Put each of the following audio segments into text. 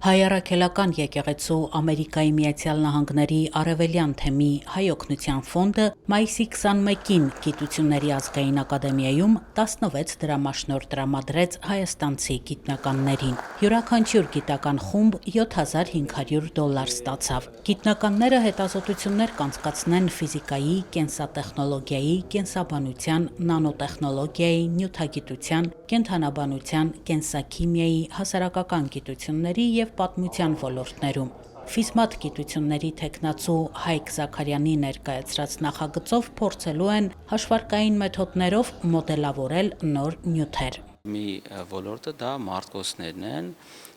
Հայ առաքելական եկեղեցու Ամերիկայի Միացյալ Նահանգների Արևելյան թեմի Հայ օգնության ֆոնդը մայիսի 21-ին Գիտությունների ազգային ակադեմիայում 16 դրամաշնորհ տրամադրեց հայաստանցի գիտնականներին։ Յուրաքանչյուր գիտական խումբ $7,500 ստացավ։ Գիտնականները հետազոտություններ կանցկացնեն ֆիզիկայի, կենսատեխնոլոգիայի, կենսաբանության, նանոտեխնոլոգիայի, նյութագիտության, կենդանաբանության, կենսաքիմիայի, հասարակական գիտությունների և պատմության ոլորտներում։ Ֆիզմատ գիտությունների թեկնածու Հայկ Զաքարյանի ներկայացրած նախագծով փորձելու են հաշվարկային մեթոդներով մոդելավորել նոր նյութեր։ Մի ոլորտը դա մարտկոցներն են։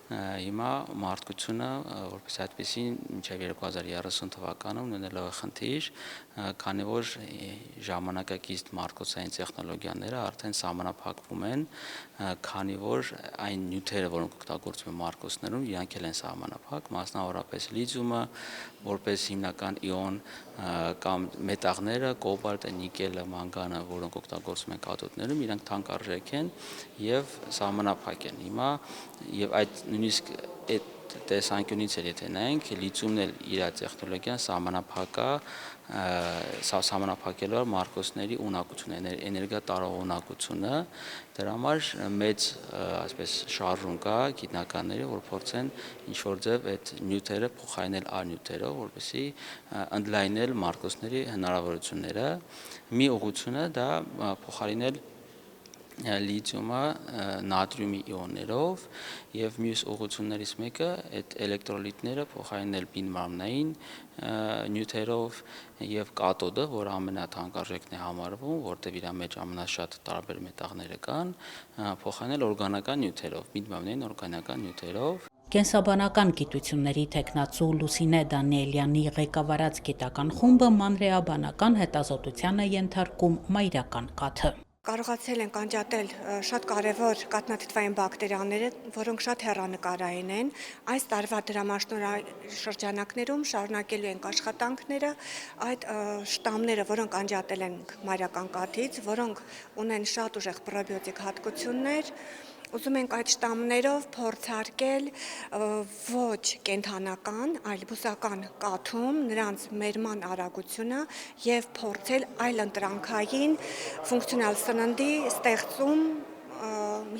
Հիմա մարդկությունը որպես այդպեսին մինչև 2030 թվականում ունենալու է խնդիր, քանի որ ժամանակակից մարտկոցային տեխնոլոգիաները արդեն սահմանափակվում են, քանի որ այն նյութերը, որոնք օգտագործվում են մարտկոցներում, իրանք էլ են սահմանափակ, մասնավորապես լիթիումը, որպես հիմնական իոն, կամ մետաղները, կոբալտը, նիկելը, մանգանը, որոնք օգտագործվում են կաթոդներում, իրանք թանկարժեք են եւ սահմանափակ են։ Հիմա եւ այդ նույնիսկ այդ տեսանկյունից էլ եթե նայենք, լիթիումն էլ իր տեխնոլոգիան սահմանափակելու մարտկոցների ունակությունը, էներգիա տարող ունակությունը, դրա համար մեծ այսպես շարժում կա գիտնականների, որ փորձեն ինչ-որ ձև այդ նյութերը փոխարինել այլ նյութերով, որպեսզի ընդլայնել մարտկոցների հնարավորությունները։ Մի ուղղությունը դա փոխարինել լիթիումը նատրիումի իոններով եւ մյուս ուղղություններից մեկը այդ էլեկտրոլիտները փոխարինել բինմարմնային նյութերով եւ կաթոդը, որը ամենաթանկարժեքն է համարվում, որտեղ իր մեջ ամենաշատ տարբեր մետաղները կան, փոխարինել օրգանական նյութերով, բինմարմնային օրգանական նյութերով։ Կենսաբանական գիտությունների թեկնածու Լուսինե Դանիելյանի ղեկավարած գիտական խումբը մանրէաբանական հետազոտության է ենթարկում մայրական կաթը։ Կարողացել ենք անջատել շատ կարևոր կաթնաթթվային բակտերիաները, որոնք շատ հեռանկարային են։ Այս տարվա դրամաշնորհ շրջանակներում շարունակելու ենք աշխատանքները այդ շտամները, որոնք անջատել ենք մայրական կաթից, որոնք ունեն շատ ուժեղ պրոբիոտիկ հատկություններ, ուզում ենք այդ շտամներով փորձարկել ոչ կենդանական, այլ բուսական կաթում նրանց մերման արագությունը եւ փորձել այլընտրանքային ֆունկցիոնալ սննդի ստեղծում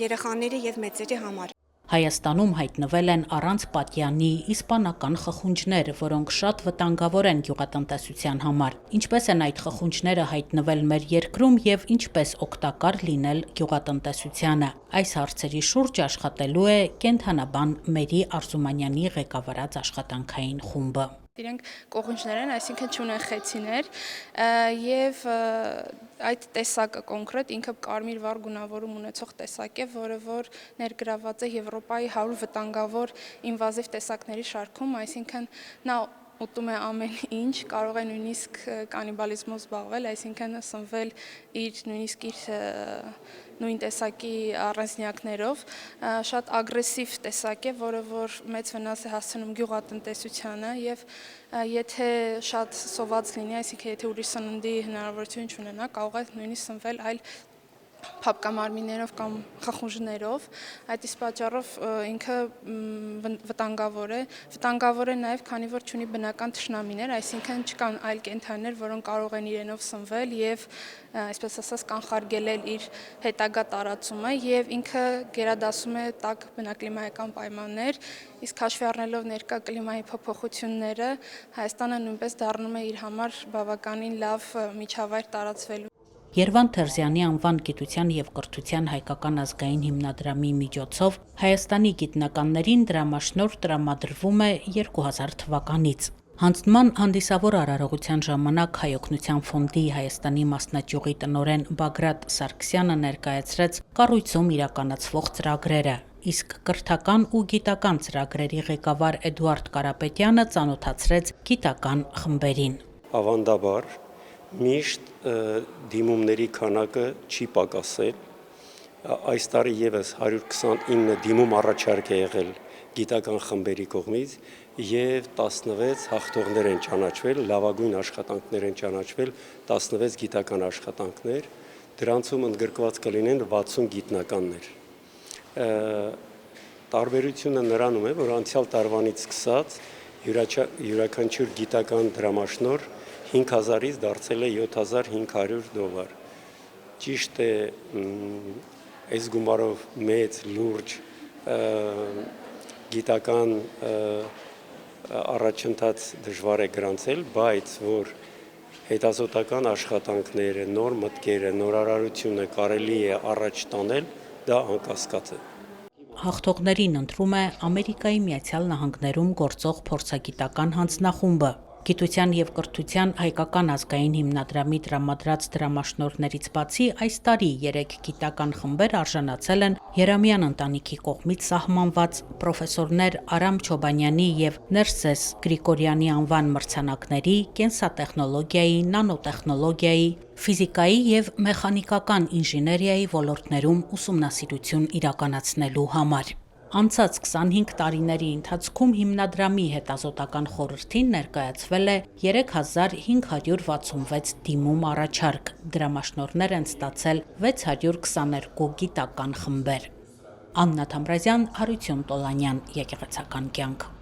երեխաների եւ մեծերի համար։ Հայաստանում հայտնվել են առանց պատյանի իսպանական խխունջներ, որոնք շատ վտանգավոր են գյուղատնտեսության համար։ Ինչպես են այդ խխունջները հայտնվել մեր երկրում եւ ինչպես օգտակար լինել գյուղատնտեսությանը։ Այս հարցերի շուրջ աշխատելու է կենդանաբան Մերի Արզումանյանի ղեկավարած աշխատանքային խումբը։ Իրենք կողունջներ են, այսինքն չունեն խեցիներ եւ այդ տեսակը կոնկրետ ինքը կարմիր վառ գունավորում ունեցող տեսակ է, որը որ ներգրաված է Եվրոպայի 100 վտանգավոր ինվազիվ տեսակների շարքում, այսինքն նա ուտում է ամեն ինչ, կարող է նույնիսկ կանիբալիզմով զբաղվել, այսինքն սնվել նույնիսկ իր նույն տեսակի առանձնյակներով, շատ ագրեսիվ տեսակ է, որը որ մեծ վնաս է հասցնում գյուղատնտեսությանը եւ եթե շատ սոված լինի, այսինքն եթե ուրիշ սննդի հնարավորություն չունենա, կարող է նույնիսկ սնվել այլ փապկամարմիններով կամ խխունջներով, այդ իսկ պատճառով ինքը վտանգավոր է նաև քանի որ չունի բնական թշնամիներ, այսինքն չկան այլ կենդանիներ, որոնք կարող են իրենով սնվել եւ այսպես ասած կանխարգելել իր հետագա տարածումը եւ ինքը գերադասում է տաք բնակլիմայական պայմաններ, իսկ հաշվի առնելով ներկա կլիմայի փոփոխությունները, Հայաստանը նույնպես դառնում է իր համար բավականին լավ միջավայր տարածվելու։ Երվանդ Թերզյանի անվան գիտության և կրթության հայկական ազգային հիմնադրամի միջոցով Հայաստանի գիտնականներին դրամաշնորհ տրամադրվում է 2000 թվականից։ Հանձնման հանդիսավոր արարողության ժամանակ Հայ օգնության ֆոնդի Հայաստանի մասնաճյուղի տնօրեն Բագրատ Սարգսյանը ներկայացրեց կառույցում իրականացվող ծրագրերը, իսկ կրթական ու գիտական ծրագրերի ղեկավար Էդուարդ Կարապետյանը ծանոթացրեց գիտական խմբերին։ Ավանդաբար միշտ դիմումների քանակը չի պակասել, այս տարի եւս 129 դիմում առաջարկ է եղել գիտական խմբերի կողմից եւ 16 հաղթողներ են ճանաչվել, լավագույն աշխատանքներ են ճանաչվել 16 գիտական աշխատանքներ, դրանցում ընդգրկված կլինեն 60 գիտնականներ։ Տարբերությունը նրանում է, որ անցյալ տարվանից սկսած յուրաքանչյուր գիտական դրամաշնոր 5000-ից դարձել է $7500։ Ճիշտ է, այս գումարով մեծ, լուրջ գիտական առաջընթաց դժվար է գրանցել, բայց որ հետազոտական աշխատանքները, նոր մտքերը, նորարարությունը կարելի է առաջ տանել, դա անկասկած է։ Հաղթողներին ընտրում է Ամերիկայի Միացյալ Նահանգներում գործող փորձագիտական հանձնախումբը։ Գիտության և կրթության հայկական ազգային հիմնադրամի տրամադրած դրամաշնորհներից բացի այս տարի 3 գիտական խմբեր արժանացել են Երամյան ընտանիքի կողմից սահմանված պրոֆեսորներ Արամ Չոբանյանի և Ներսես Գրիգորյանի անվան մրցանակների, կենսատեխնոլոգիայի, նանոտեխնոլոգիայի, ֆիզիկայի և մեխանիկական ինժեներիայի ոլորտներում ուսումնասիրություն իրականացնելու համար։ Անցած 25 տարիների ընթացքում հիմնադրամի հետազոտական խորհրդին ներկայացվել է 3566 դիմում առաջարկ, դրամաշնորհներ են ստացել 622 գիտական խմբեր։ Աննա Թամրազյան, Հարություն Տոլանյան, Եկեղեցական կյանք։